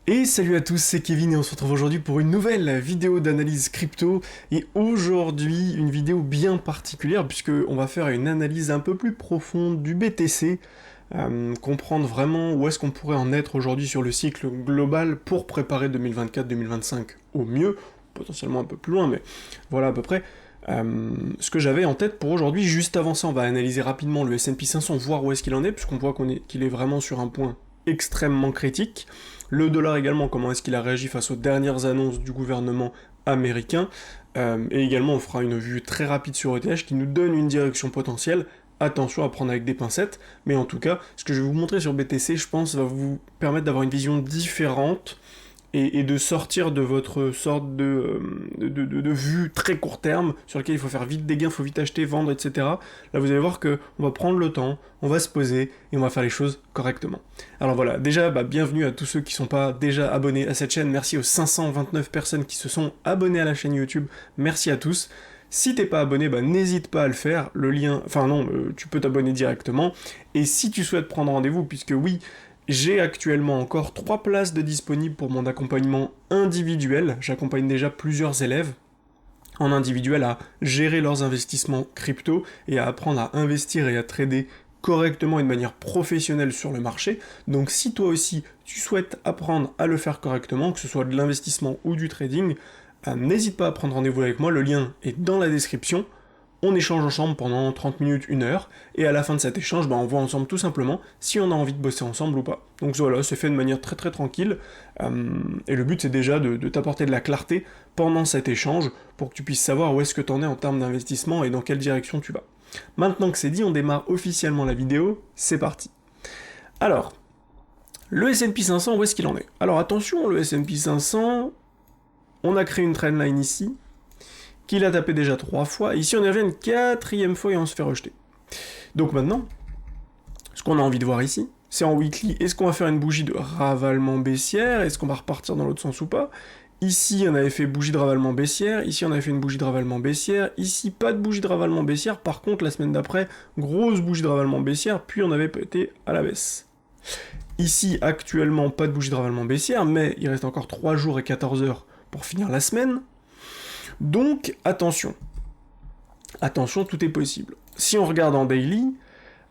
Et salut à tous, c'est Kevin et on se retrouve aujourd'hui pour une nouvelle vidéo d'analyse crypto. Et aujourd'hui, une vidéo bien particulière puisque on va faire une analyse un peu plus profonde du BTC, comprendre vraiment où est-ce qu'on pourrait en être aujourd'hui sur le cycle global pour préparer 2024-2025 au mieux, potentiellement un peu plus loin, mais voilà à peu près. Ce que j'avais en tête pour aujourd'hui. Juste avant ça, on va analyser rapidement le S&P 500, voir où est-ce qu'il en est, puisqu'on voit qu'il est vraiment sur un point extrêmement critique. Le dollar également, comment est-ce qu'il a réagi face aux dernières annonces du gouvernement américain. Et également, on fera une vue très rapide sur ETH qui nous donne une direction potentielle. Attention à prendre avec des pincettes, mais en tout cas, ce que je vais vous montrer sur BTC, je pense, va vous permettre d'avoir une vision différente et de sortir de votre sorte de vue très court terme, sur laquelle il faut faire vite des gains, il faut vite acheter, vendre, etc. Là, vous allez voir que on va prendre le temps, on va se poser, et on va faire les choses correctement. Alors voilà, déjà, bienvenue à tous ceux qui ne sont pas déjà abonnés à cette chaîne, merci aux 529 personnes qui se sont abonnées à la chaîne YouTube, merci à tous. Si t'es pas abonné, n'hésite pas à le faire, le lien, enfin non, tu peux t'abonner directement, et si tu souhaites prendre rendez-vous, puisque oui, j'ai actuellement encore 3 places de disponibles pour mon accompagnement individuel. J'accompagne déjà plusieurs élèves en individuel à gérer leurs investissements crypto et à apprendre à investir et à trader correctement et de manière professionnelle sur le marché. Donc si toi aussi tu souhaites apprendre à le faire correctement, que ce soit de l'investissement ou du trading, n'hésite pas à prendre rendez-vous avec moi, le lien est dans la description. On échange ensemble pendant 30 minutes, 1 heure, et à la fin de cet échange, on voit ensemble tout simplement si on a envie de bosser ensemble ou pas. Donc voilà, c'est fait de manière très très tranquille, et le but c'est déjà de t'apporter de la clarté pendant cet échange, pour que tu puisses savoir où est-ce que tu en es en termes d'investissement et dans quelle direction tu vas. Maintenant que c'est dit, on démarre officiellement la vidéo, c'est parti. Alors, le S&P 500, où est-ce qu'il en est? Alors attention, le S&P 500, on a créé une trendline ici, qu'il a tapé déjà 3 fois, et ici on y revient une 4e fois et on se fait rejeter. Donc maintenant, ce qu'on a envie de voir ici, c'est en weekly, est-ce qu'on va faire une bougie de ravalement baissière, est-ce qu'on va repartir dans l'autre sens ou pas? Ici on avait fait bougie de ravalement baissière, ici on avait fait une bougie de ravalement baissière, ici pas de bougie de ravalement baissière, par contre la semaine d'après, grosse bougie de ravalement baissière, puis on avait pété à la baisse. Ici actuellement pas de bougie de ravalement baissière, mais il reste encore 3 jours et 14 heures pour finir la semaine. Donc, attention. Attention, tout est possible. Si on regarde en daily,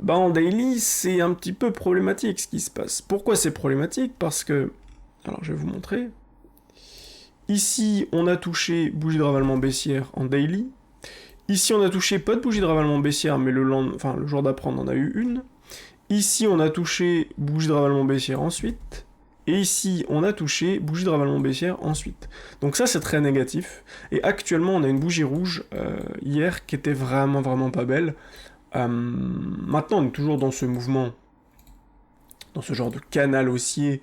en daily, c'est un petit peu problématique ce qui se passe. Pourquoi c'est problématique? Parce que, alors je vais vous montrer. Ici, on a touché bougie de ravalement baissière en daily. Ici, on a touché pas de bougie de ravalement baissière, mais le jour d'après, on en a eu une. Ici, on a touché bougie de ravalement baissière ensuite. Et ici, on a touché bougie de ravalement baissière ensuite. Donc ça, c'est très négatif. Et actuellement, on a une bougie rouge hier qui était vraiment, vraiment pas belle. Maintenant, on est toujours dans ce mouvement, dans ce genre de canal haussier,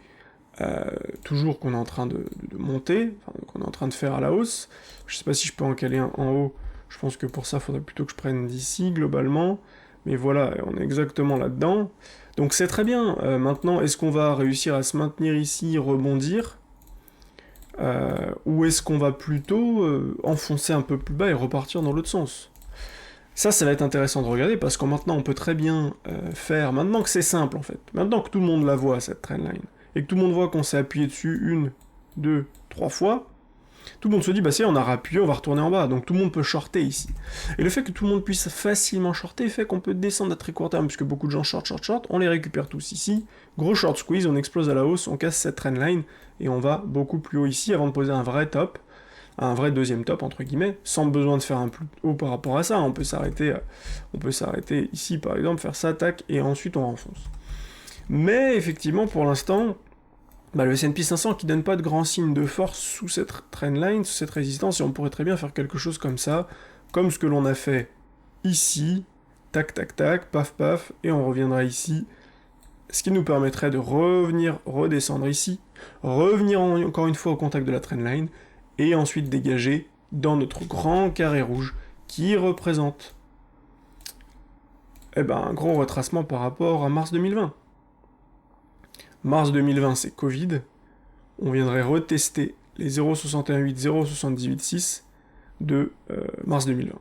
toujours qu'on est en train de monter, qu'on est en train de faire à la hausse. Je sais pas si je peux en caler un en haut. Je pense que pour ça, il faudrait plutôt que je prenne d'ici, globalement. Mais voilà, on est exactement là-dedans. Donc c'est très bien. Maintenant, est-ce qu'on va réussir à se maintenir ici, rebondir ou est-ce qu'on va plutôt enfoncer un peu plus bas et repartir dans l'autre sens? Ça va être intéressant de regarder, parce que maintenant, on peut très bien faire, maintenant que c'est simple en fait, maintenant que tout le monde la voit, cette trendline, et que tout le monde voit qu'on s'est appuyé dessus 1, 2, 3 fois, tout le monde se dit, on a rappuyé, on va retourner en bas, donc tout le monde peut shorter ici. Et le fait que tout le monde puisse facilement shorter fait qu'on peut descendre à très court terme, puisque beaucoup de gens short, on les récupère tous ici, gros short squeeze, on explose à la hausse, on casse cette trendline, et on va beaucoup plus haut ici avant de poser un vrai top, un vrai deuxième top, entre guillemets, sans besoin de faire un plus haut par rapport à ça, on peut s'arrêter ici par exemple, faire ça, tac, et ensuite on renfonce. Mais effectivement, pour l'instant, le S&P 500 qui donne pas de grands signes de force sous cette trendline, sous cette résistance, et on pourrait très bien faire quelque chose comme ça, comme ce que l'on a fait ici, tac tac tac, paf paf, et on reviendra ici, ce qui nous permettrait de revenir, redescendre ici, revenir encore une fois au contact de la trendline, et ensuite dégager dans notre grand carré rouge, qui représente un gros retracement par rapport à mars 2020. Mars 2020, c'est Covid. On viendrait retester les 0,618, 0,786 de mars 2020.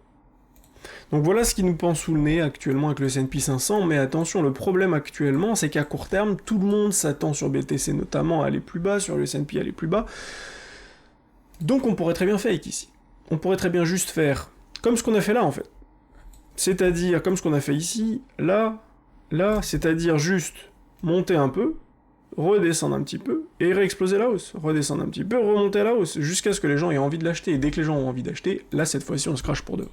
Donc voilà ce qui nous pend sous le nez actuellement avec le S&P 500, mais attention, le problème actuellement, c'est qu'à court terme, tout le monde s'attend sur BTC notamment à aller plus bas, sur le S&P à aller plus bas, donc on pourrait très bien fake ici. On pourrait très bien juste faire comme ce qu'on a fait là en fait. C'est-à-dire comme ce qu'on a fait ici, là, là, c'est-à-dire juste monter un peu, redescendre un petit peu, et réexploser la hausse. Redescendre un petit peu, remonter à la hausse, jusqu'à ce que les gens aient envie de l'acheter. Et dès que les gens ont envie d'acheter, là cette fois-ci on se crache pour de vrai.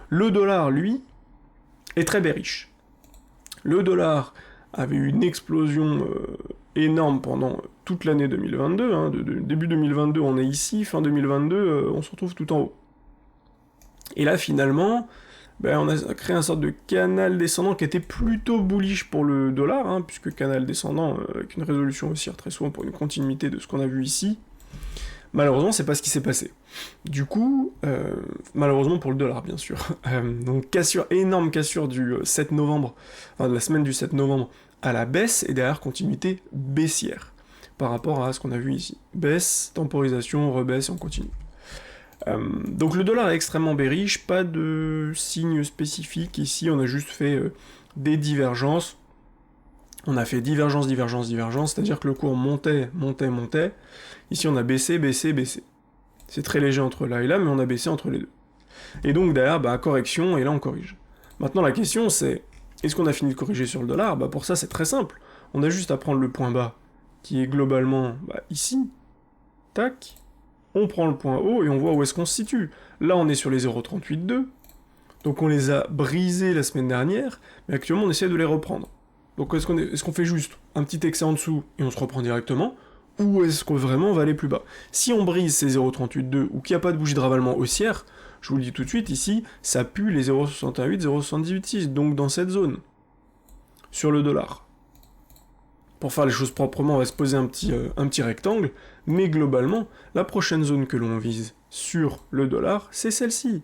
Le dollar, lui, est très bearish. Le dollar avait eu une explosion énorme pendant toute l'année 2022, hein, début 2022 on est ici, fin 2022 on se retrouve tout en haut. Et là finalement, ben, on a créé un sorte de canal descendant qui était plutôt bullish pour le dollar, hein, puisque canal descendant avec une résolution haussière très souvent pour une continuité de ce qu'on a vu ici. Malheureusement, c'est pas ce qui s'est passé. Du coup, malheureusement pour le dollar, bien sûr. Donc cassure, énorme cassure du 7 novembre, enfin de la semaine du 7 novembre à la baisse, et derrière continuité baissière, par rapport à ce qu'on a vu ici. Baisse, temporisation, rebaisse, et on continue. Donc le dollar est extrêmement bearish, pas de signe spécifique, ici on a juste fait des divergences. On a fait divergence, divergence, divergence, c'est-à-dire que le cours montait, montait, montait. Ici, on a baissé, baissé, baissé. C'est très léger entre là et là, mais on a baissé entre les deux. Et donc, derrière, bah, correction, et là, on corrige. Maintenant, la question, c'est, est-ce qu'on a fini de corriger sur le dollar? Bah, pour ça, c'est très simple. On a juste à prendre le point bas, qui est globalement ici. Tac. On prend le point haut, et on voit où est-ce qu'on se situe. Là, on est sur les 0,38,2. Donc, on les a brisés la semaine dernière, mais actuellement, on essaie de les reprendre. Donc est-ce qu'on fait juste un petit excès en dessous et on se reprend directement, ou est-ce qu'on vraiment va aller plus bas? Si on brise ces 0,38,2 ou qu'il n'y a pas de bougie de ravalement haussière, je vous le dis tout de suite, ici, ça pue les 0,68, 0,78,6, donc dans cette zone, sur le dollar. Pour faire les choses proprement, on va se poser un petit rectangle, mais globalement, la prochaine zone que l'on vise sur le dollar, c'est celle-ci.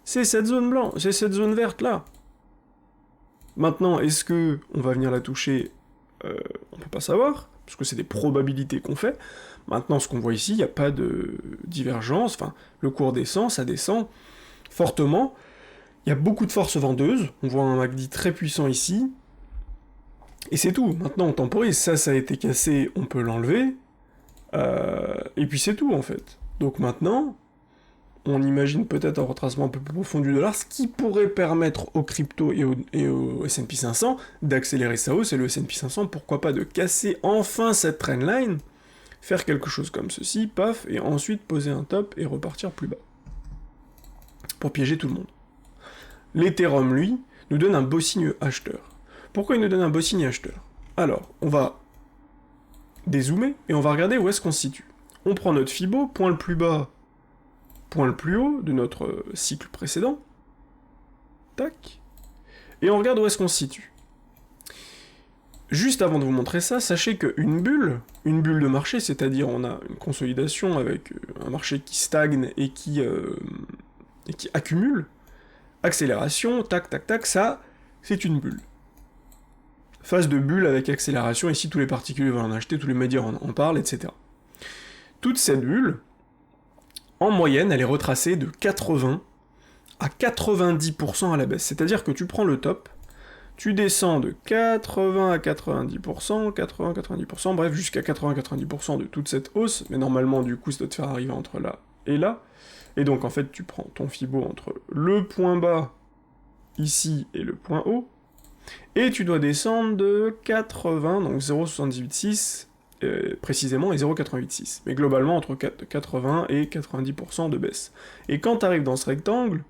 C'est cette zone blanche, c'est cette zone verte là. Maintenant, est-ce que on va venir la toucher? On peut pas savoir, parce que c'est des probabilités qu'on fait. Maintenant, ce qu'on voit ici, il n'y a pas de divergence, enfin, le cours descend, ça descend fortement. Il y a beaucoup de force vendeuse, on voit un MACD très puissant ici, et c'est tout. Maintenant, on temporise, ça a été cassé, on peut l'enlever, et puis c'est tout, en fait. Donc maintenant, on imagine peut-être un retracement un peu plus profond du dollar, ce qui pourrait permettre aux cryptos et au S&P 500 d'accélérer sa hausse, et le S&P 500, pourquoi pas de casser enfin cette trendline, faire quelque chose comme ceci, paf, et ensuite poser un top et repartir plus bas. Pour piéger tout le monde. L'Ethereum, lui, nous donne un beau signe acheteur. Pourquoi il nous donne un beau signe acheteur? Alors, on va dézoomer, et on va regarder où est-ce qu'on se situe. On prend notre Fibo, point le plus bas, point le plus haut de notre cycle précédent. Tac. Et on regarde où est-ce qu'on se situe. Juste avant de vous montrer ça, sachez qu'une bulle de marché, c'est-à-dire on a une consolidation avec un marché qui stagne et qui accumule, accélération, tac, tac, tac, ça, c'est une bulle. Phase de bulle avec accélération, ici tous les particuliers vont en acheter, tous les médias en parlent, etc. Toute cette bulle, en moyenne, elle est retracée de 80 à 90% à la baisse. C'est-à-dire que tu prends le top, tu descends de 80 à 90%, 80-90%, bref, jusqu'à 80-90% de toute cette hausse, mais normalement, du coup, ça doit te faire arriver entre là et là. Et donc, en fait, tu prends ton Fibo entre le point bas, ici, et le point haut, et tu dois descendre de 80, donc 0,786, précisément, et 0,886. Mais globalement, entre 80 et 90% de baisse. Et quand tu arrives dans ce rectangle,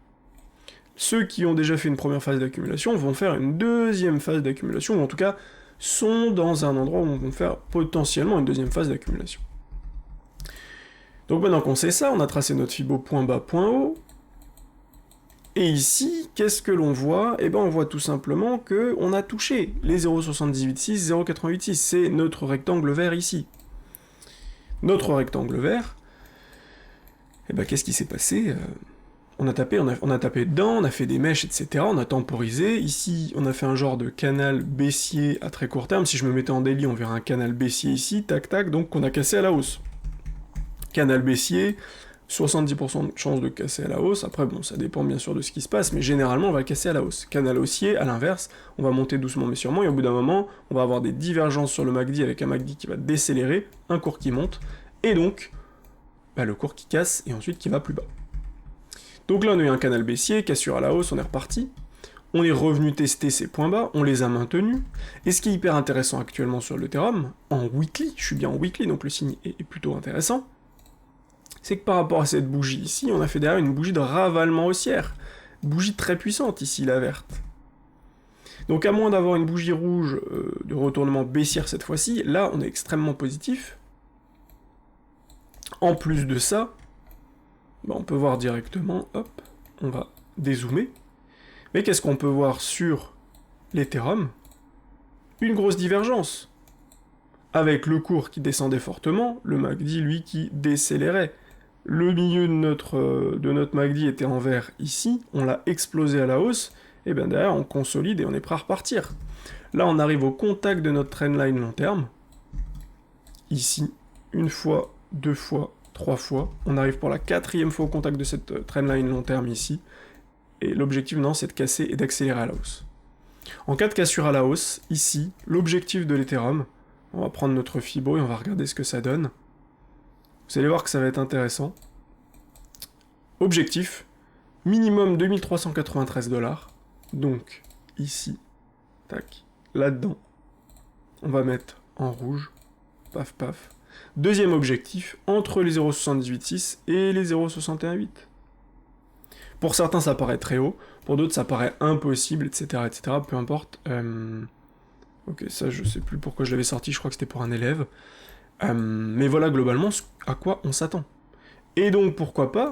ceux qui ont déjà fait une première phase d'accumulation vont faire une deuxième phase d'accumulation, ou en tout cas, sont dans un endroit où on va faire potentiellement une deuxième phase d'accumulation. Donc maintenant qu'on sait ça, on a tracé notre Fibo point bas, point haut, et ici, qu'est-ce que l'on voit? Eh ben on voit tout simplement qu'on a touché les 0,786, 0,886, c'est notre rectangle vert ici. Notre rectangle vert, eh ben qu'est-ce qui s'est passé? On a tapé dedans, on a fait des mèches, etc., on a temporisé, ici on a fait un genre de canal baissier à très court terme, si je me mettais en daily, on verrait un canal baissier ici, tac tac, donc on a cassé à la hausse. Canal baissier, 70% de chance de casser à la hausse, après bon, ça dépend bien sûr de ce qui se passe, mais généralement on va casser à la hausse. Canal haussier, à l'inverse, on va monter doucement mais sûrement, et au bout d'un moment, on va avoir des divergences sur le MACD avec un MACD qui va décélérer, un cours qui monte, et donc, le cours qui casse, et ensuite qui va plus bas. Donc là on a eu un canal baissier, cassure à la hausse, on est reparti, on est revenu tester ces points bas, on les a maintenus, et ce qui est hyper intéressant actuellement sur l'Ethereum, en weekly, je suis bien en weekly, donc le signe est plutôt intéressant, c'est que par rapport à cette bougie ici, on a fait derrière une bougie de ravalement haussière. Bougie très puissante ici, la verte. Donc à moins d'avoir une bougie rouge de retournement baissière cette fois-ci, là on est extrêmement positif. En plus de ça, on peut voir directement, hop, on va dézoomer. Mais qu'est-ce qu'on peut voir sur l'Ethereum? Une grosse divergence. Avec le cours qui descendait fortement, le MACD lui qui décélérait. Le milieu de notre MACD était en vert ici, on l'a explosé à la hausse, et bien derrière on consolide et on est prêt à repartir. Là on arrive au contact de notre trendline long terme, ici, une fois, deux fois, trois fois, on arrive pour la 4e fois au contact de cette trendline long terme ici, et l'objectif maintenant c'est de casser et d'accélérer à la hausse. En cas de cassure à la hausse, ici, l'objectif de l'Ethereum, on va prendre notre Fibo et on va regarder ce que ça donne. Vous allez voir que ça va être intéressant. Objectif, minimum 2393 $. Donc, ici, tac, là-dedans, on va mettre en rouge, paf paf. Deuxième objectif, entre les 0,786 et les 0,618. Pour certains, ça paraît très haut, pour d'autres, ça paraît impossible, etc., etc., peu importe. Ok, ça, je sais plus pourquoi je l'avais sorti, je crois que c'était pour un élève. Mais voilà globalement à quoi on s'attend. Et donc pourquoi pas,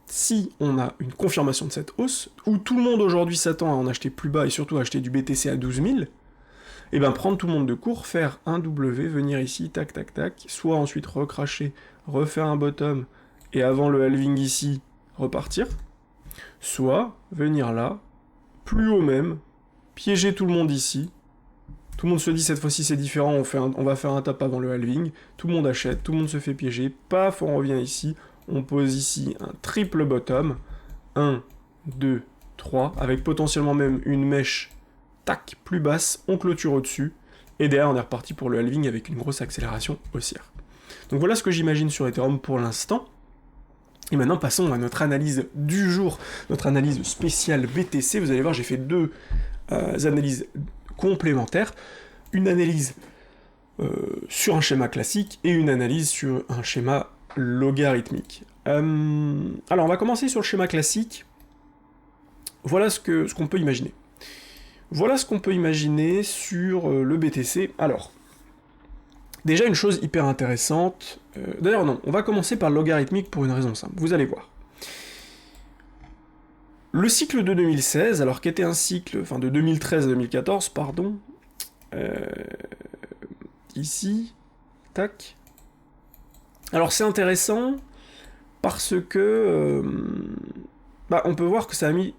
si on a une confirmation de cette hausse, où tout le monde aujourd'hui s'attend à en acheter plus bas et surtout à acheter du BTC à 12 000, et bien prendre tout le monde de court, faire un W, venir ici, tac tac tac, soit ensuite recracher, refaire un bottom, et avant le halving ici, repartir, soit venir là, plus haut même, piéger tout le monde ici. Tout le monde se dit cette fois-ci c'est différent, on va faire un tap avant le halving, tout le monde achète, tout le monde se fait piéger, paf, on revient ici, on pose ici un triple bottom, 1, 2, 3, avec potentiellement même une mèche, tac, plus basse, on clôture au-dessus, et derrière on est reparti pour le halving avec une grosse accélération haussière. Donc voilà ce que j'imagine sur Ethereum pour l'instant. Et maintenant passons à notre analyse du jour, notre analyse spéciale BTC. Vous allez voir, j'ai fait deux analyses complémentaires, une analyse sur un schéma classique et une analyse sur un schéma logarithmique. Alors on va commencer sur le schéma classique. Voilà ce qu'on peut imaginer. Voilà ce qu'on peut imaginer sur le BTC. Alors, déjà une chose hyper intéressante, d'ailleurs non, on va commencer par le logarithmique pour une raison simple, vous allez voir. Le cycle de 2016, alors qu'était un cycle, enfin de 2013 à 2014, pardon, ici, tac. Alors c'est intéressant parce que on peut voir que ça a mis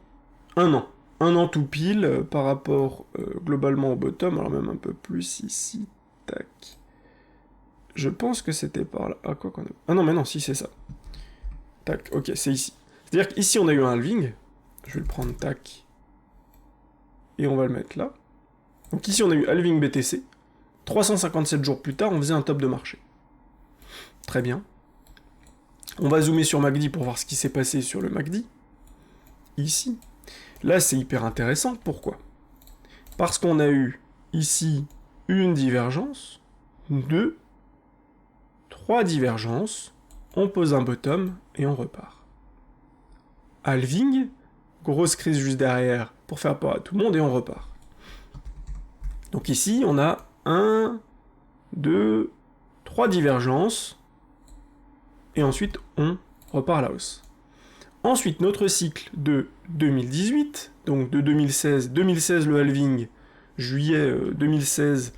un an tout pile par rapport globalement au bottom, alors même un peu plus ici, tac. Je pense que c'était par là. Ah, quoi qu'on a... Ah non, mais non, si, c'est ça. Tac, ok, c'est ici. C'est-à-dire qu'ici, on a eu un halving. Je vais le prendre, tac. Et on va le mettre là. Donc ici, on a eu halving BTC. 357 jours plus tard, on faisait un top de marché. Très bien. On va zoomer sur MACD pour voir ce qui s'est passé sur le MACD. Ici. Là, c'est hyper intéressant. Pourquoi? Parce qu'on a eu ici une divergence, 2, 3 divergences, on pose un bottom et on repart. Halving, grosse crise juste derrière pour faire peur à tout le monde et on repart. Donc ici, on a 1, 2, 3 divergences et ensuite on repart à la hausse. Ensuite, notre cycle de 2018, donc de 2016 le halving, juillet 2016,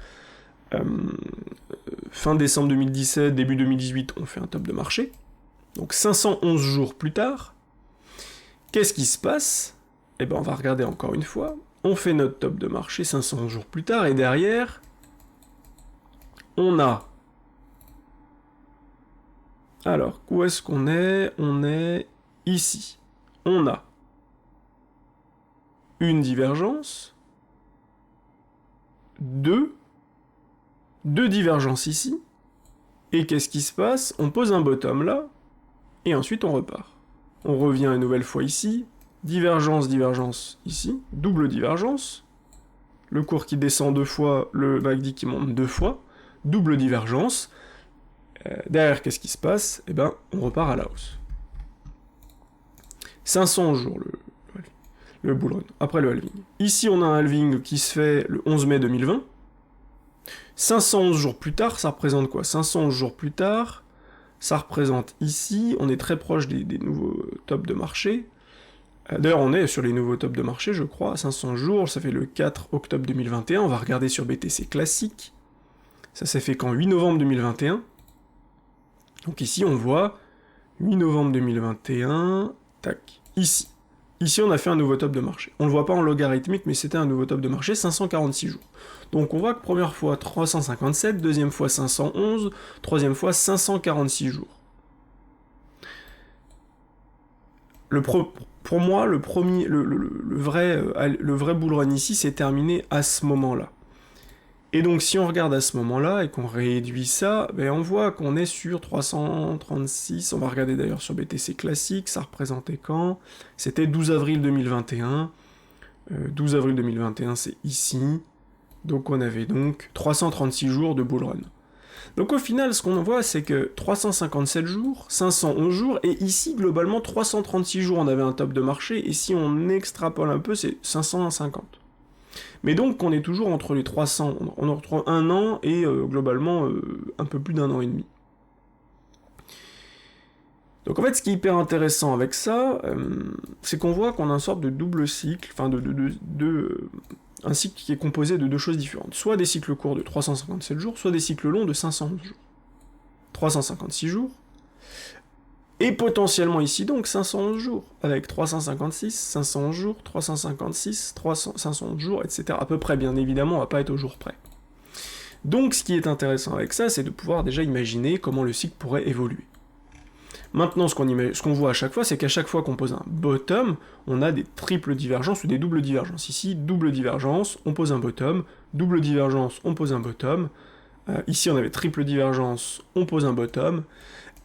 fin décembre 2017, début 2018, on fait un top de marché. Donc 511 jours plus tard, qu'est-ce qui se passe? Eh ben on va regarder encore une fois. On fait notre top de marché 500 jours plus tard, et derrière, on a Alors, où est-ce qu'on est? On est ici. On a une divergence, deux divergences ici, et qu'est-ce qui se passe? On pose un bottom là, et ensuite on repart. On revient une nouvelle fois ici, divergence, divergence ici, double divergence, le cours qui descend 2 fois, le MACD qui monte 2 fois, double divergence. Derrière, qu'est-ce qui se passe? Eh ben, on repart à la hausse. 500 jours le bull run, après le halving. Ici, on a un halving qui se fait le 11 mai 2020. 511 jours plus tard, ça représente quoi? 511 jours plus tard, ça représente ici, on est très proche des nouveaux tops de marché. D'ailleurs, on est sur les nouveaux tops de marché, je crois, 500 jours, ça fait le 4 octobre 2021, on va regarder sur BTC classique. Ça s'est fait qu'en 8 novembre 2021. Donc ici, on voit 8 novembre 2021, tac, ici. Ici, on a fait un nouveau top de marché. On le voit pas en logarithmique, mais c'était un nouveau top de marché, 546 jours. Donc on voit que première fois 357, deuxième fois 511, troisième fois 546 jours. Pour moi, le vrai bull run ici, c'est terminé à ce moment-là. Et donc si on regarde à ce moment-là et qu'on réduit ça, ben on voit qu'on est sur 336, on va regarder d'ailleurs sur BTC classique, ça représentait quand? C'était 12 avril 2021, 12 avril 2021 c'est ici, donc on avait donc 336 jours de bull run. Donc au final, ce qu'on voit, c'est que 357 jours, 511 jours, et ici, globalement, 336 jours, on avait un top de marché, et si on extrapole un peu, c'est 550. Mais donc, on est toujours entre les 300, on est entre 1 an et globalement un peu plus d'1 an et demi. Donc en fait, ce qui est hyper intéressant avec ça, c'est qu'on voit qu'on a une sorte de double cycle, enfin un cycle qui est composé de deux choses différentes. Soit des cycles courts de 357 jours, soit des cycles longs de 511 jours. 356 jours, et potentiellement ici donc 511 jours, avec 356, 511 jours, 356, 511 jours, etc. À peu près, bien évidemment, on va pas être au jour près. Donc ce qui est intéressant avec ça, c'est de pouvoir déjà imaginer comment le cycle pourrait évoluer. Maintenant, ce qu'on voit à chaque fois, c'est qu'à chaque fois qu'on pose un bottom, on a des triples divergences ou des doubles divergences. Ici, double divergence, on pose un bottom, double divergence, on pose un bottom. Ici, on avait triple divergence, on pose un bottom.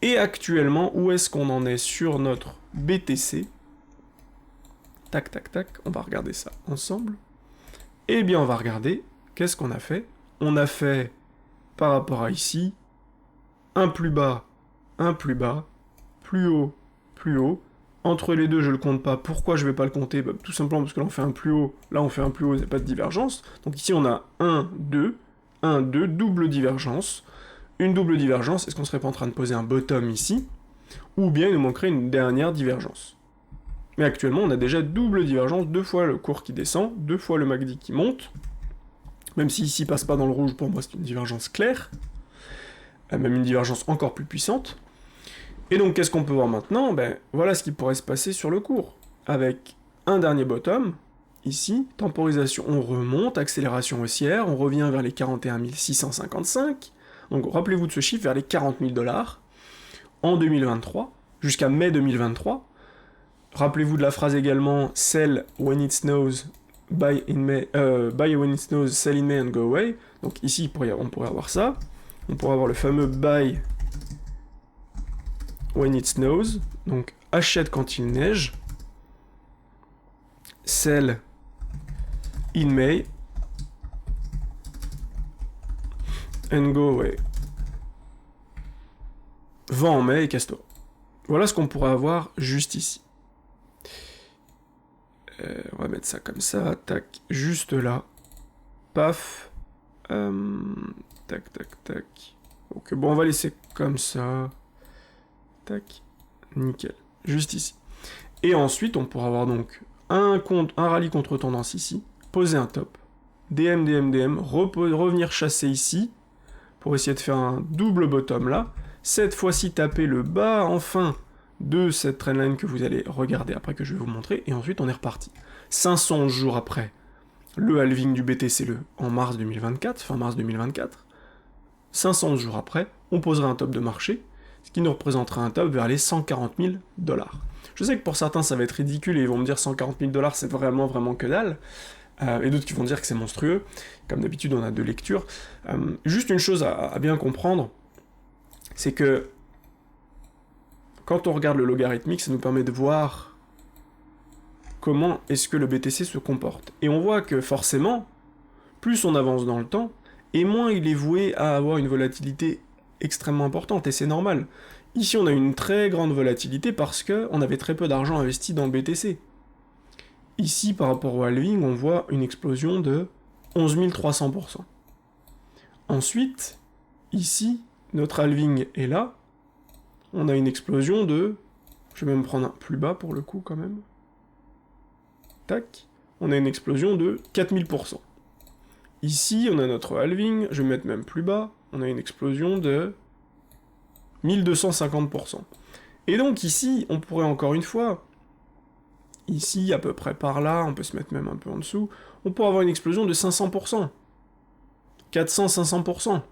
Et actuellement, où est-ce qu'on en est sur notre BTC? Tac, tac, tac, on va regarder ça ensemble. Eh bien, on va regarder, qu'est-ce qu'on a fait? On a fait, par rapport à ici, un plus bas, plus haut, plus haut. Entre les deux, je le compte pas. Pourquoi je vais pas le compter? Bah, tout simplement parce que là, on fait un plus haut, là, on fait un plus haut, il n'y a pas de divergence. Donc ici, on a 1, 2, 1, 2, double divergence. Une double divergence, est-ce qu'on serait pas en train de poser un bottom ici? Ou bien il nous manquerait une dernière divergence. Mais actuellement, on a déjà double divergence, 2 fois le cours qui descend, 2 fois le MACD qui monte. Même si ici passe pas dans le rouge, pour moi c'est une divergence claire. Même une divergence encore plus puissante. Et donc, qu'est-ce qu'on peut voir maintenant? Ben, voilà ce qui pourrait se passer sur le cours. Avec un dernier bottom, ici, temporisation, on remonte, accélération haussière, on revient vers les 41 655. Donc, rappelez-vous de ce chiffre, vers les 40 000 $, en 2023, jusqu'à mai 2023. Rappelez-vous de la phrase également, sell when it snows, buy when it snows, sell in May and go away. Donc ici, on pourrait avoir ça. On pourrait avoir le fameux buy when it snows, donc achète quand il neige, sell in May, and go away. Vends en mai et casse-toi. Voilà ce qu'on pourrait avoir juste ici. On va mettre ça comme ça, tac, juste là. Paf. Tac, tac, tac. Ok, bon, on va laisser comme ça. Tac, nickel, juste ici. Et ensuite, on pourra avoir donc un rallye contre tendance ici, poser un top, DM, revenir chasser ici, pour essayer de faire un double bottom là, cette fois-ci taper le bas enfin de cette trendline que vous allez regarder après que je vais vous montrer, et ensuite on est reparti. 500 jours après, le halving du BTC en mars 2024, fin mars 2024, 500 jours après, on posera un top de marché, ce qui nous représentera un top vers les 140 000 $. Je sais que pour certains ça va être ridicule et ils vont me dire 140 000 $ c'est vraiment que dalle, et d'autres qui vont dire que c'est monstrueux. Comme d'habitude on a deux lectures. Juste une chose à bien comprendre, c'est que quand on regarde le logarithmique, ça nous permet de voir comment est-ce que le BTC se comporte. Et on voit que forcément, plus on avance dans le temps, et moins il est voué à avoir une volatilité extrêmement importante, et c'est normal. Ici on a une très grande volatilité parce qu'on avait très peu d'argent investi dans le BTC. Ici, par rapport au halving, on voit une explosion de 11 300%. Ensuite, ici, notre halving est là, on a une explosion de... Je vais même prendre un plus bas pour le coup quand même. Tac. On a une explosion de 4000%. Ici, on a notre halving, je vais mettre même plus bas, on a une explosion de 1250%. Et donc ici, on pourrait encore une fois, ici, à peu près par là, on peut se mettre même un peu en dessous, on pourrait avoir une explosion de 500%. 400-500%.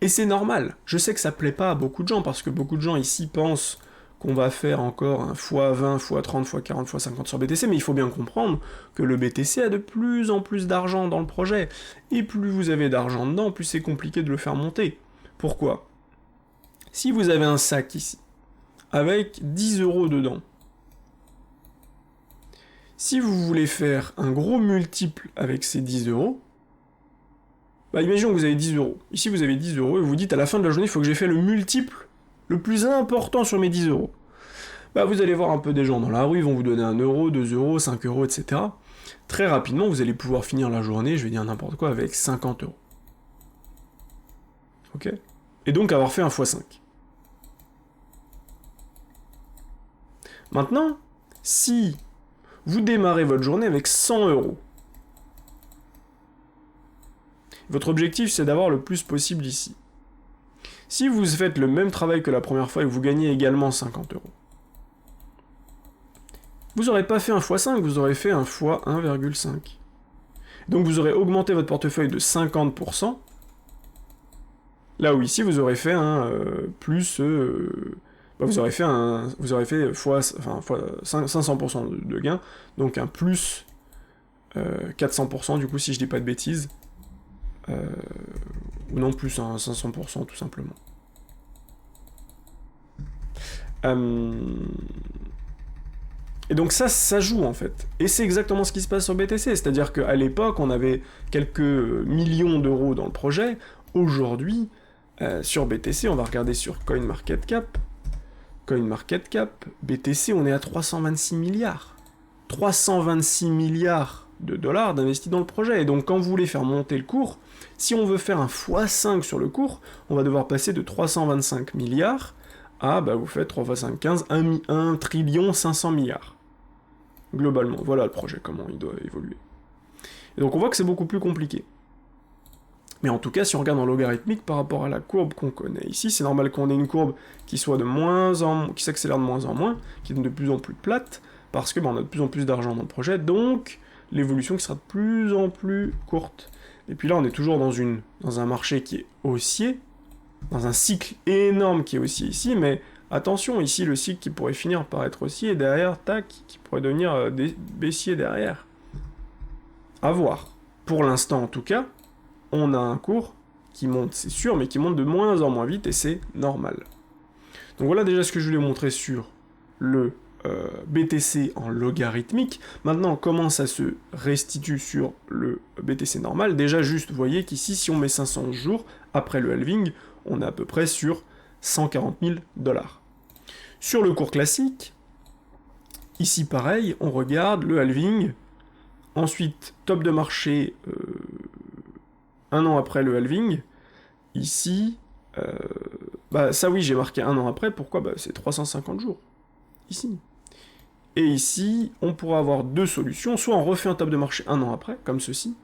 Et c'est normal. Je sais que ça plaît pas à beaucoup de gens, parce que beaucoup de gens ici pensent qu'on va faire encore un x20, x30, x40, x50 sur BTC, mais il faut bien comprendre que le BTC a de plus en plus d'argent dans le projet. Et plus vous avez d'argent dedans, plus c'est compliqué de le faire monter. Pourquoi ? Si vous avez un sac ici, avec 10 € dedans, si vous voulez faire un gros multiple avec ces 10 €, bah imaginons que vous avez 10 €. Ici vous avez 10 € et vous vous dites à la fin de la journée, il faut que j'ai fait le multiple le plus important sur mes 10 €. Bah vous allez voir un peu des gens dans la rue, ils vont vous donner 1 €, 2 €, 5 €, etc. Très rapidement, vous allez pouvoir finir la journée, je vais dire n'importe quoi, avec 50 €. Ok ? Et donc avoir fait un x5. Maintenant, si vous démarrez votre journée avec 100 €, votre objectif c'est d'avoir le plus possible ici. Si vous faites le même travail que la première fois et que vous gagnez également 50 €, vous n'aurez pas fait un x5, vous aurez fait un x 1,5. Donc vous aurez augmenté votre portefeuille de 50%, là où ici vous aurez fait un vous aurez fait x 500% de gain, donc un plus 400% du coup si je dis pas de bêtises, ou non plus un 500% tout simplement. Et donc ça joue en fait. Et c'est exactement ce qui se passe sur BTC, c'est-à-dire qu'à l'époque on avait quelques millions d'euros dans le projet, aujourd'hui sur BTC, on va regarder sur CoinMarketCap, BTC on est à 326 milliards. 326 milliards de dollars d'investis dans le projet, et donc quand vous voulez faire monter le cours, si on veut faire un x5 sur le cours, on va devoir passer de 325 milliards à, vous faites 3 x 5, 15, 1 trillion 500 milliards. Globalement, voilà le projet, comment il doit évoluer. Et donc on voit que c'est beaucoup plus compliqué. Mais en tout cas, si on regarde en logarithmique par rapport à la courbe qu'on connaît ici, c'est normal qu'on ait une courbe qui soit qui s'accélère de moins en moins, qui est de plus en plus plate, parce que on a de plus en plus d'argent dans le projet, donc l'évolution qui sera de plus en plus courte. Et puis là, on est toujours dans un marché qui est haussier, dans un cycle énorme qui est haussier ici, mais attention, ici, le cycle qui pourrait finir par être haussier, et derrière, tac, qui pourrait devenir baissier derrière. À voir. Pour l'instant, en tout cas, on a un cours qui monte, c'est sûr, mais qui monte de moins en moins vite, et c'est normal. Donc voilà déjà ce que je voulais vous montrer sur le BTC en logarithmique. Maintenant, comment ça se restitue sur le BTC normal? Déjà, juste, vous voyez qu'ici, si on met 500 jours, après le halving, on est à peu près sur 140 000 $. Sur le cours classique, ici pareil, on regarde le halving, ensuite top de marché un an après le halving, ici, ça oui, j'ai marqué un an après, pourquoi? C'est 350 jours, ici. Et ici, on pourra avoir deux solutions, soit on refait un top de marché un an après, comme ceci,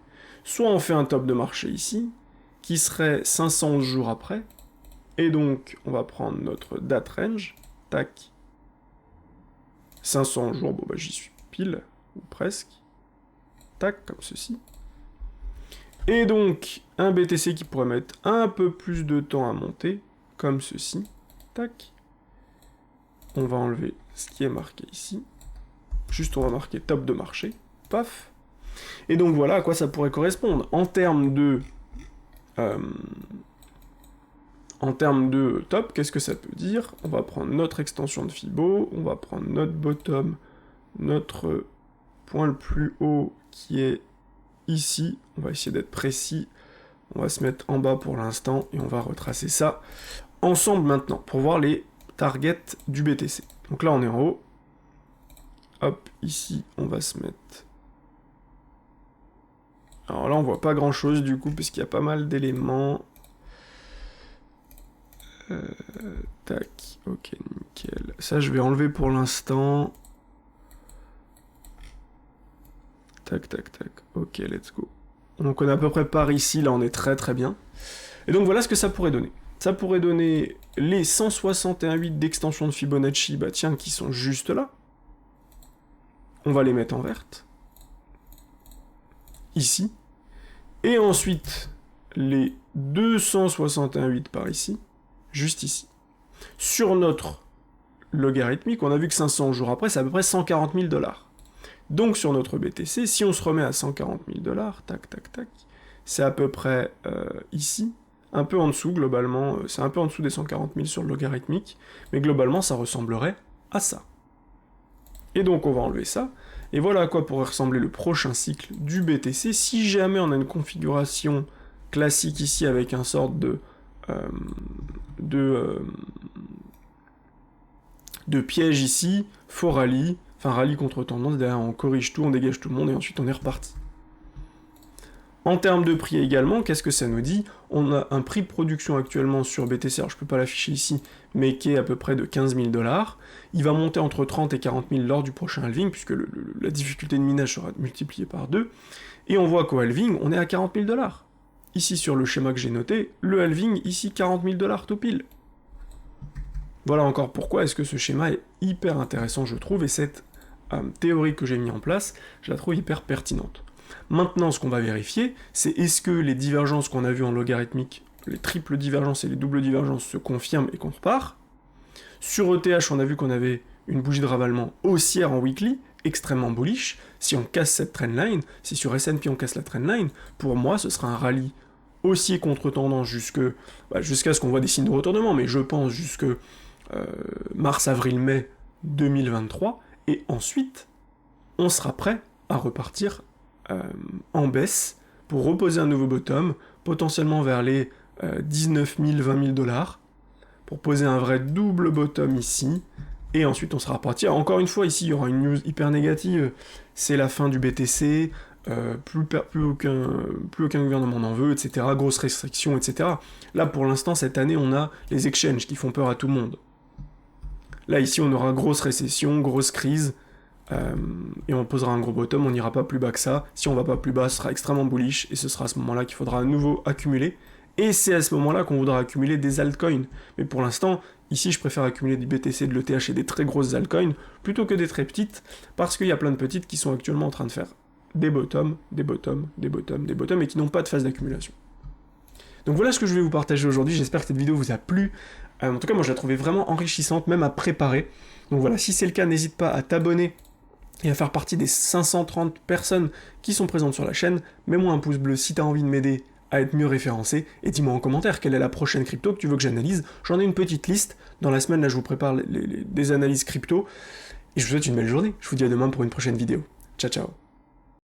soit on fait un top de marché ici, qui serait 500 jours après, et donc on va prendre notre date range, tac, 500 jours, j'y suis pile, ou presque, tac, comme ceci. Et donc, un BTC qui pourrait mettre un peu plus de temps à monter, comme ceci, tac. On va enlever ce qui est marqué ici. Juste, on va marquer top de marché. Paf. Et donc voilà à quoi ça pourrait correspondre. En termes de top, qu'est-ce que ça peut dire? On va prendre notre extension de Fibo, on va prendre notre bottom, notre point le plus haut qui est ici. On va essayer d'être précis. On va se mettre en bas pour l'instant et on va retracer ça ensemble maintenant pour voir les targets du BTC. Donc là, on est en haut. Hop, ici, on va se mettre... Alors là, on voit pas grand-chose du coup, parce qu'il y a pas mal d'éléments. Tac, ok, nickel. Ça, je vais enlever pour l'instant. Tac, tac, tac. Ok, let's go. Donc on est à peu près par ici, là on est très très bien. Et donc voilà ce que ça pourrait donner. Ça pourrait donner les 161,8 d'extension de Fibonacci, bah tiens, qui sont juste là. On va les mettre en verte. Ici. Et ensuite, les 261,8 par ici, juste ici. Sur notre logarithmique, on a vu que 500 jours après, c'est à peu près 140 000 $. Donc sur notre BTC, si on se remet à 140 000 $, tac, tac, tac, c'est à peu près ici, un peu en dessous globalement, c'est un peu en dessous des 140 000 sur le logarithmique, mais globalement ça ressemblerait à ça. Et donc on va enlever ça, et voilà à quoi pourrait ressembler le prochain cycle du BTC, si jamais on a une configuration classique ici avec un sorte de piège ici, faux rallye, enfin rallye contre tendance, derrière on corrige tout, on dégage tout le monde et ensuite on est reparti. En termes de prix également, qu'est-ce que ça nous dit? On a un prix de production actuellement sur BTC, alors je peux pas l'afficher ici, mais qui est à peu près de 15 000 $. Il va monter entre 30 et 40 000 lors du prochain halving, puisque la difficulté de minage sera multipliée par 2. Et on voit qu'au halving, on est à 40 000 $. Ici sur le schéma que j'ai noté, le halving, ici 40 000 $ tout pile. Voilà encore pourquoi est-ce que ce schéma est hyper intéressant, je trouve, et cette théorie que j'ai mis en place, je la trouve hyper pertinente. Maintenant, ce qu'on va vérifier, c'est est-ce que les divergences qu'on a vues en logarithmique, les triples divergences et les doubles divergences se confirment et qu'on repart. Sur ETH, on a vu qu'on avait une bougie de ravalement haussière en weekly, extrêmement bullish. Si on casse cette trendline, si sur S&P on casse la trendline, pour moi, ce sera un rallye haussier contre tendance jusqu'à ce qu'on voit des signes de retournement, mais je pense jusque mars, avril, mai 2023, et ensuite, on sera prêt à repartir en baisse pour reposer un nouveau bottom, potentiellement vers les 19 000, 20 000 $, pour poser un vrai double bottom ici, et ensuite on sera reparti. Alors, encore une fois, ici, il y aura une news hyper négative, c'est la fin du BTC, plus aucun gouvernement n'en veut, etc., grosses restrictions, etc. Là, pour l'instant, cette année, on a les exchanges qui font peur à tout le monde. Là, ici, on aura grosse récession, grosse crise, et on posera un gros bottom, on n'ira pas plus bas que ça. Si on va pas plus bas, ce sera extrêmement bullish, et ce sera à ce moment-là qu'il faudra à nouveau accumuler. Et c'est à ce moment-là qu'on voudra accumuler des altcoins. Mais pour l'instant, ici, je préfère accumuler du BTC, de l'ETH et des très grosses altcoins, plutôt que des très petites, parce qu'il y a plein de petites qui sont actuellement en train de faire des bottoms, des bottoms, des bottoms, des bottoms, et qui n'ont pas de phase d'accumulation. Donc voilà ce que je vais vous partager aujourd'hui, j'espère que cette vidéo vous a plu. En tout cas, moi je la trouvais vraiment enrichissante, même à préparer. Donc voilà, si c'est le cas, n'hésite pas à t'abonner et à faire partie des 530 personnes qui sont présentes sur la chaîne. Mets-moi un pouce bleu si tu as envie de m'aider à être mieux référencé, et dis-moi en commentaire quelle est la prochaine crypto que tu veux que j'analyse. J'en ai une petite liste, dans la semaine là je vous prépare des analyses crypto, et je vous souhaite une belle journée. Je vous dis à demain pour une prochaine vidéo. Ciao ciao.